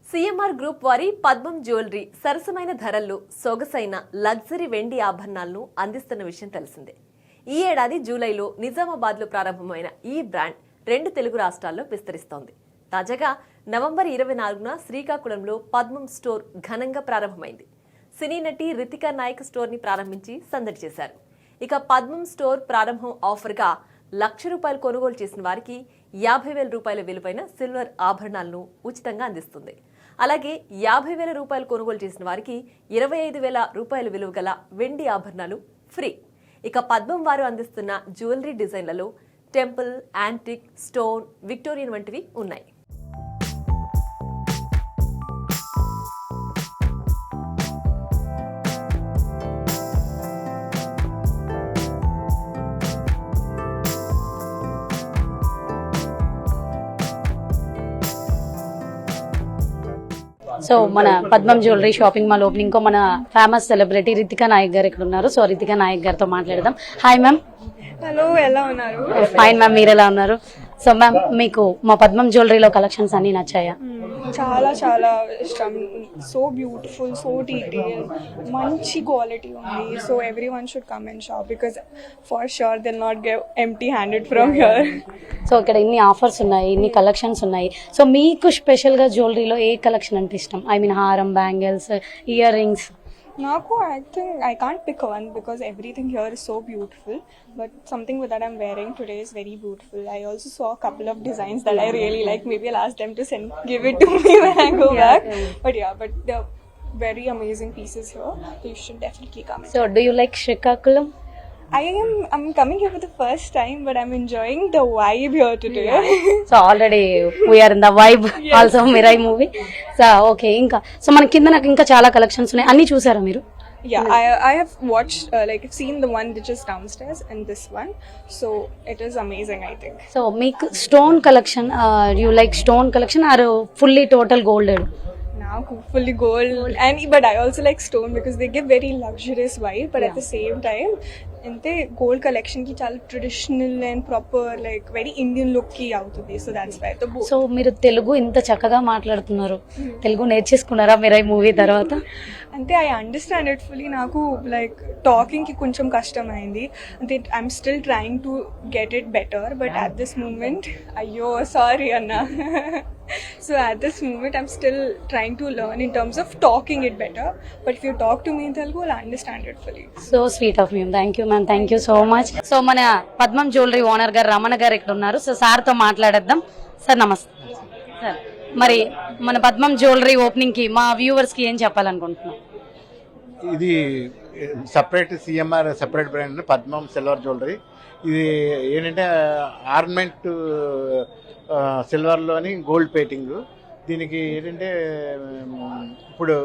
CMR group వారి పద్మం jewellery సరసమైన ధరల్లో సొగసైన లగ్జరీ వెండి ఆభరణాలను అందిస్తున్న విషయం తెలిసిందే. ఈ ఏడాది జూలైలో నిజామాబాద్లో ప్రారంభమైన ఈ బ్రాండ్ 2 తెలుగు రాష్ట్రాల్లో విస్తరిస్తోంది. తాజాగా నవంబర్ 24న శ్రీకాకుళంలో పద్మం స్టోర్ ఘనంగా ప్రారంభమైంది. సినీ నటి రితికా నాయక్ స్టోర్ ని ప్రారంభించి సందడి చేశారు. ఇక పద్మం స్టోర్ ప్రారంభం ఆఫర్గా ₹1,00,000 కొనుగోలు చేసిన వారికి ₹50,000 విలువైన సిల్వర్ ఆభరణాలను ఉచితంగా అందిస్తుంది. అలాగే ₹50,000 కొనుగోలు చేసిన వారికి ₹25,000 విలువ గల వెండి ఆభరణాలు ఫ్రీ. ఇక పద్మం వారు అందిస్తున్న జ్యువెలరీ డిజైన్లలో టెంపుల్, యాంటిక్, స్టోన్, విక్టోరియన్ వంటివి ఉన్నాయి. సో మన పద్మం జ్యువెలరీ షాపింగ్ మాల్ ఓపెనింగ్ కో మన ఫేమస్ సెలబ్రిటీ రితికా నాయక్ గారు ఇక్కడ ఉన్నారు. సో రితికా నాయక్ గారితో మాట్లాడదాం. Hi ma'am. హలో, ఎలా ఉన్నారు? ఫైన్ మ్యామ్, మీరు ఎలా ఉన్నారు? సో మ్యామ్, మీకు మా పద్మం జ్యువెలరీలో కలెక్షన్స్ అన్ని నచ్చాయా? చాలా చాలా ఇష్టం. సో బ్యూటిఫుల్, సో డీటెయిల్, మంచి క్వాలిటీ ఉంది. So everyone should come and shop because for sure will not give empty handed from here. So ఇక్కడ ఇన్ని ఆఫర్స్ ఉన్నాయి, ఇన్ని కలెక్షన్స్ ఉన్నాయి. సో మీకు స్పెషల్ గా జ్యువెలరీలో ఏ కలెక్షన్ అంటే ఇష్టం? ఐ మీన్ హారం, bangles, ear rings. Naku, I think I can't pick one because everything here is so beautiful. But something that I'm wearing today is very beautiful. I also saw a couple of designs that I really like. Maybe I'll ask them to give it to me when I go back. But they're very amazing pieces here. So you should definitely come. So do you like Srikakulam? I'm coming here for the first time, but I'm enjoying the vibe here today. So already we are in the vibe also Mirai movie. So okay, ఇంకా so మన కింద నాకు ఇంకా చాలా collections ఉన్నాయి. అన్ని చూసారా మీరు? Yeah, I have watched, I've seen the one which is downstairs and this one. So it is amazing, I think. So మీకు stone collection, you like stone collection are fully total golded? Now fully gold, but I also like stone because they give very luxurious vibe, but at the same time ante gold collection ki chala traditional and proper, like very Indian look ki avutundi. So that's why the so మీరు తెలుగు ఇంత చక్కగా మాట్లాడుతున్నారు, తెలుగు నేర్చేసుకున్నారా మీరు ఈ movie తర్వాత? అంటే I understand it fully. నాకు like talking ki koncham kashtam ayindi ante I'm still trying to get it better, but at this moment ayyo sorry anna. So at this moment I'm still trying to learn in terms of talking it better, but if you talk to me in Telugu I'll understand it fully. So sweet of you. Thank you ma'am, thank you so much. So మన పద్మం jewellery owner గారు రమణ గారు ఇక్కడ ఉన్నారు. So సార్తో మాట్లాడేద్దాం. Sir నమస్తే. Sir, మరి మన పద్మం జ్యువెలరీ ఓపెనింగ్ కి మా వ్యూవర్స్ కి ఏం చెప్పాలనుకుంటున్నాం? ఇది సపరేట్ సిఎంఆర్ సపరేట్ బ్రాండ్ పద్మం సిల్వర్ జ్యువెలరీ. ఇది ఏంటంటే ఆర్నమెంట్ సిల్వర్లోని గోల్డ్ పెయింటింగ్. దీనికి ఏంటంటే ఇప్పుడు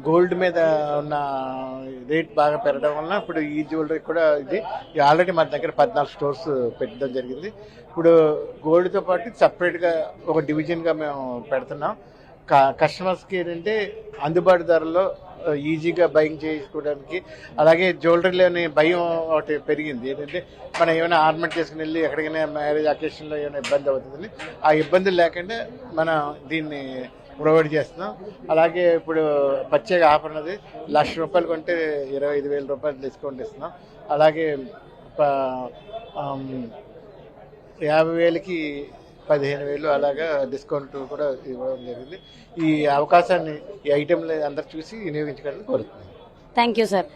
గోల్డ్ మీద ఉన్న రేట్ బాగా పెరగడం వలన ఇప్పుడు ఈ జ్యువెలరీ కూడా ఇది ఆల్రెడీ మన దగ్గర 14 స్టోర్స్ పెట్టడం జరిగింది. ఇప్పుడు గోల్డ్తో పాటు సపరేట్గా ఒక డివిజన్గా మేము పెడుతున్నాం. కస్టమర్స్కి ఏంటంటే అందుబాటు ధరలో ఈజీగా బయింగ్ చేసుకోవడానికి. అలాగే జ్యువెలరీలోని భయం ఒకటి పెరిగింది. ఏంటంటే మనం ఏమైనా ఆర్నమెంట్ చేసుకుని వెళ్ళి ఎక్కడికైనా మ్యారేజ్ అకేషన్లో ఏమైనా ఇబ్బంది అవుతుందని, ఆ ఇబ్బందులు లేకుండా మనం దీన్ని ప్రొవైడ్ చేస్తున్నాం. అలాగే ఇప్పుడు ప్రత్యేక ఆఫర్ అనేది ₹1,00,000 కొంటే ₹25,000 డిస్కౌంట్ ఇస్తున్నాం. అలాగే 50,000కి 15,000 అలాగా డిస్కౌంట్ కూడా ఇవ్వడం జరిగింది. ఈ అవకాశాన్ని, ఈ ఐటెంలు అందరు చూసి వినియోగించుకోవాలని కోరుతున్నాను. Thank you sir.